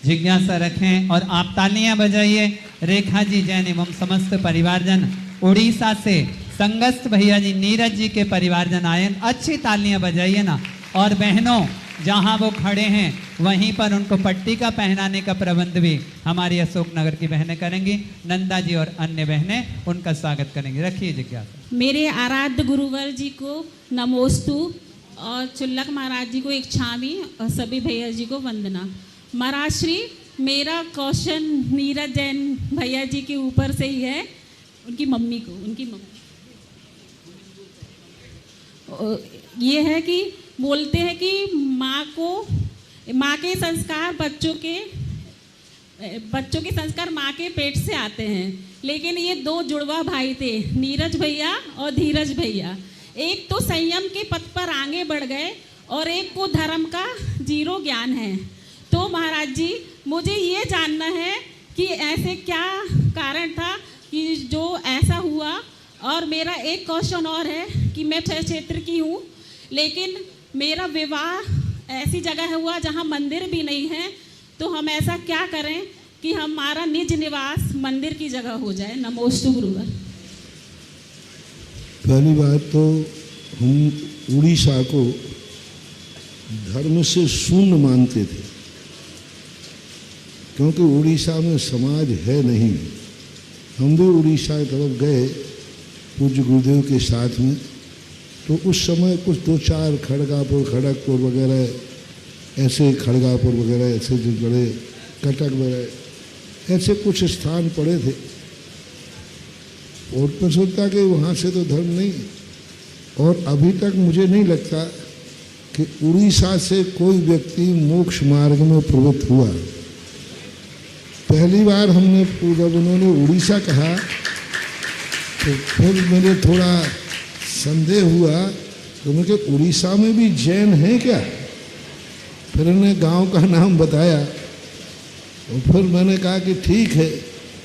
जिज्ञासा रखें और आप तालियां बजाइए। रेखा जी जैन एवं समस्त परिवारजन, उड़ीसा से संगस्त भैया जी, नीरज जी के परिवारजन आए, अच्छी तालियां बजाइए ना। और बहनों जहां वो खड़े हैं वहीं पर उनको पट्टी का पहनाने का प्रबंध भी हमारी अशोकनगर की बहनें करेंगी। नंदा जी और अन्य बहनें उनका स्वागत करेंगी। रखिए जिज्ञासा। मेरे आराध्य गुरुवर जी को नमोस्तु और चुल्लक महाराज जी को एक छावी और सभी भैया जी को वंदना। महाराज श्री, मेरा क्वेश्चन नीरज जैन भैया जी के ऊपर से ही है, उनकी मम्मी को, ये है कि बोलते हैं कि माँ के संस्कार बच्चों के संस्कार माँ के पेट से आते हैं। लेकिन ये दो जुड़वा भाई थे, नीरज भैया और धीरज भैया। एक तो संयम के पथ पर आगे बढ़ गए और एक को धर्म का जीरो ज्ञान है। तो महाराज जी, मुझे ये जानना है कि ऐसे क्या कारण था कि जो ऐसा हुआ। और मेरा एक क्वेश्चन और है कि मैं क्षेत्र की हूँ, लेकिन मेरा विवाह ऐसी जगह हुआ जहाँ मंदिर भी नहीं है। तो हम ऐसा क्या करें कि हमारा निज निवास मंदिर की जगह हो जाए। नमोस्तु गुरुवर। पहली बात तो हम उड़ीसा को धर्म से शून्य मानते थे, क्योंकि उड़ीसा में समाज है नहीं। हम भी उड़ीसा की तरफ गए पूज्य गुरुदेव के साथ में, तो उस समय कुछ 2-4 खड़गपुर वगैरह ऐसे, खड़गपुर वगैरह ऐसे जो बड़े, कटक वगैरह ऐसे कुछ स्थान पड़े थे। और मैं सोचता कि वहाँ से तो धर्म नहीं। और अभी तक मुझे नहीं लगता कि उड़ीसा से कोई व्यक्ति मोक्ष मार्ग में प्रवृत्त हुआ। पहली बार हमने, जब उन्होंने उड़ीसा कहा तो फिर मुझे थोड़ा संदेह हुआ, तो मुझे उड़ीसा में भी जैन है क्या। फिर उन्हें गांव का नाम बताया और फिर मैंने कहा कि ठीक है।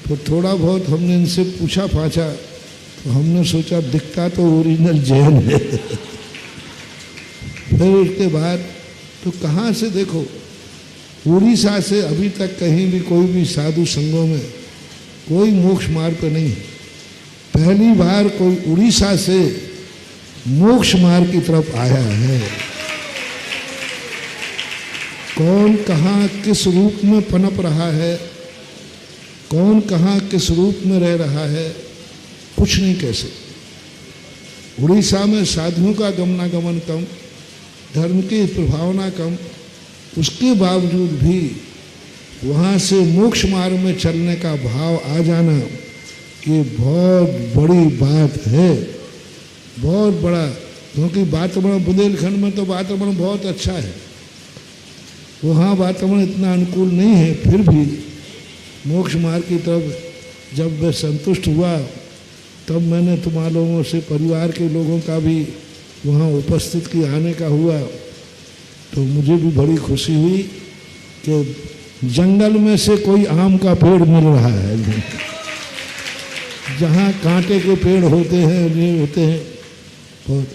फिर थोड़ा बहुत हमने इनसे पूछा पाछा, तो हमने सोचा दिखता तो ओरिजिनल जैन है। फिर उसके बाद तो कहाँ से देखो, उड़ीसा से अभी तक कहीं भी कोई भी साधु संघों में कोई मोक्ष मार्ग पर नहीं। पहली बार कोई उड़ीसा से मोक्ष मार्ग की तरफ आया है। कौन कहाँ किस रूप में पनप रहा है, कौन कहाँ किस रूप में रह रहा है, कुछ नहीं कह सकते। उड़ीसा में साधुओं का गमनागमन कम, धर्म की प्रभावना कम, उसके बावजूद भी वहाँ से मोक्ष मार्ग में चलने का भाव आ जाना, ये बहुत बड़ी बात है, बहुत बड़ा। क्योंकि वातावरण बुंदेलखंड में तो वातावरण बहुत अच्छा है, वहाँ वातावरण इतना अनुकूल नहीं है। फिर भी मोक्ष मार्ग की तरफ जब मैं संतुष्ट हुआ, तब मैंने तुम्हारे लोगों से, परिवार के लोगों का भी वहाँ उपस्थित की आने का हुआ, तो मुझे भी बड़ी खुशी हुई कि जंगल में से कोई आम का पेड़ मिल रहा है। जहाँ कांटे के पेड़ होते हैं, ये होते हैं बहुत।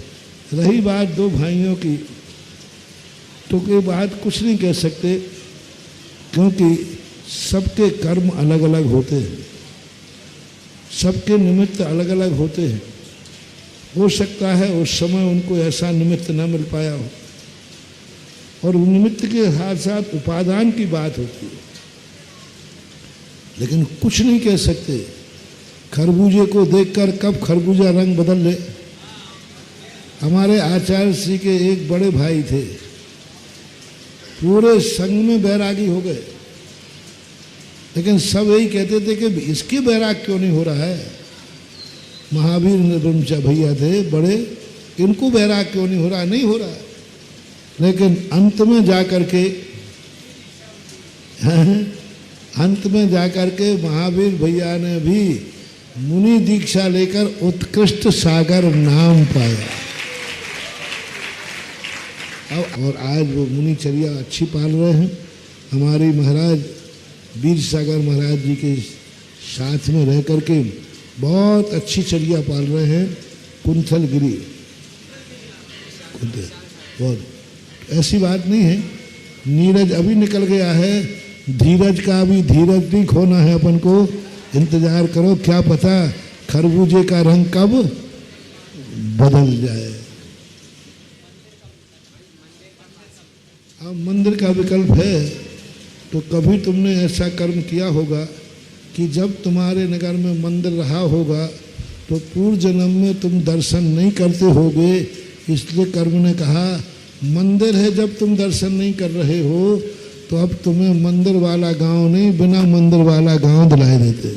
रही बात दो भाइयों की, तो कोई बात कुछ नहीं कह सकते, क्योंकि सबके कर्म अलग अलग होते हैं, सबके निमित्त अलग अलग होते हैं। हो सकता है उस समय उनको ऐसा निमित्त न मिल पाया हो, और निमित्त के साथ साथ उपादान की बात होती है। लेकिन कुछ नहीं कह सकते। खरबूजे को देखकर कब खरबूजा रंग बदल ले। हमारे आचार्य श्री के एक बड़े भाई थे, पूरे संघ में बैरागी हो गए, लेकिन सब यही कहते थे कि इसकी बैराग क्यों नहीं हो रहा है। महावीर ब्रह्मचारी भैया थे बड़े, इनको बैराग क्यों नहीं हो रहा, नहीं हो रहा। लेकिन अंत में जाकर के महावीर भैया ने भी मुनि दीक्षा लेकर उत्कृष्ट सागर नाम पाया। और आज वो मुनिचर्या अच्छी पाल रहे हैं। हमारी महाराज वीर सागर महाराज जी के साथ में रह करके बहुत अच्छी चर्या पाल रहे हैं। कुंथलगिरी, बहुत ऐसी बात नहीं है। नीरज अभी निकल गया है धीरज का भी धीरज नहीं खोना है अपन को। इंतजार करो, क्या पता खरबूजे का रंग कब बदल जाए। अब मंदिर का विकल्प है तो कभी तुमने ऐसा कर्म किया होगा कि जब तुम्हारे नगर में मंदिर रहा होगा तो पूर्व जन्म में तुम दर्शन नहीं करते होगे, इसलिए कर्म ने कहा मंदिर है, जब तुम दर्शन नहीं कर रहे हो तो अब तुम्हें मंदिर वाला गांव नहीं, बिना मंदिर वाला गांव दिलाए देते।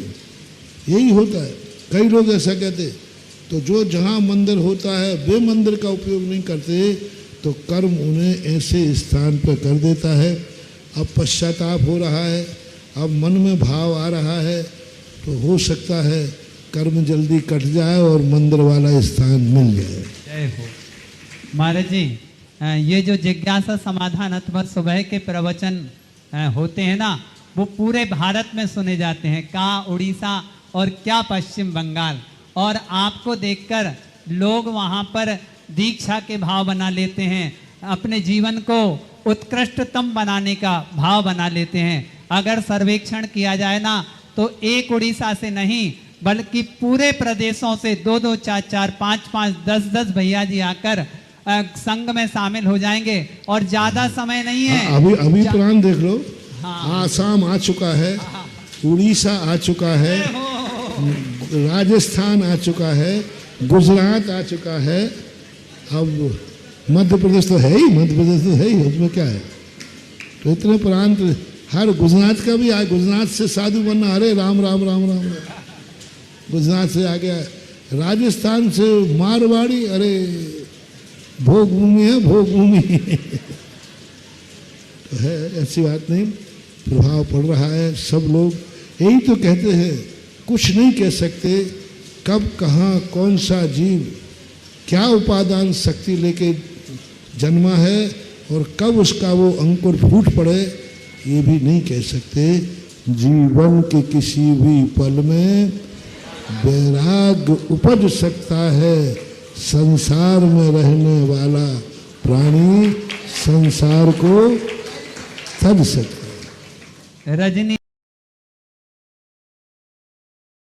यही होता है, कई लोग ऐसा कहते। तो जो जहाँ मंदिर होता है वे मंदिर का उपयोग नहीं करते तो कर्म उन्हें ऐसे स्थान पर कर देता है। अब पश्चाताप हो रहा है, अब मन में भाव आ रहा है, तो हो सकता है कर्म जल्दी कट जाए और मंदिर वाला स्थान मिल जाए। जय हो। महाराज जी, ये जो जिज्ञासा समाधान अथवा सुबह के प्रवचन होते हैं ना, वो पूरे भारत में सुने जाते हैं, कहाँ उड़ीसा और क्या पश्चिम बंगाल। और आपको देखकर लोग वहाँ पर दीक्षा के भाव बना लेते हैं, अपने जीवन को उत्कृष्टतम बनाने का भाव बना लेते हैं। अगर सर्वेक्षण किया जाए ना तो एक उड़ीसा से नहीं बल्कि पूरे प्रदेशों से 2-2, 4-4, 5-5, 10-10 भैया जी आकर संघ में शामिल हो जाएंगे और ज्यादा समय नहीं है। अभी पुराण देख लो। हाँ। आसाम आ चुका है, उड़ीसा आ चुका है, राजस्थान आ चुका है, गुजरात आ चुका है, अब मध्य प्रदेश तो है ही, मध्य प्रदेश तो है ही, उसमें क्या है। तो इतने प्रांत, हर गुजरात का भी आए, गुजरात से साधु बनना, अरे राम राम राम राम, गुजरात से आ गया। राजस्थान से मारवाड़ी, अरे भोग भूमि है, भोग भूमि तो है, ऐसी बात नहीं, प्रभाव पड़ रहा है। सब लोग यही तो कहते हैं, कुछ नहीं कह सकते कब कहाँ कौन सा जीव क्या उपादान शक्ति लेके जन्मा है और कब उसका वो अंकुर फूट पड़े, ये भी नहीं कह सकते। जीवन के किसी भी पल में वैराग्य उपज सकता है। संसार में रहने वाला प्राणी संसार को तज सकता है। रजनी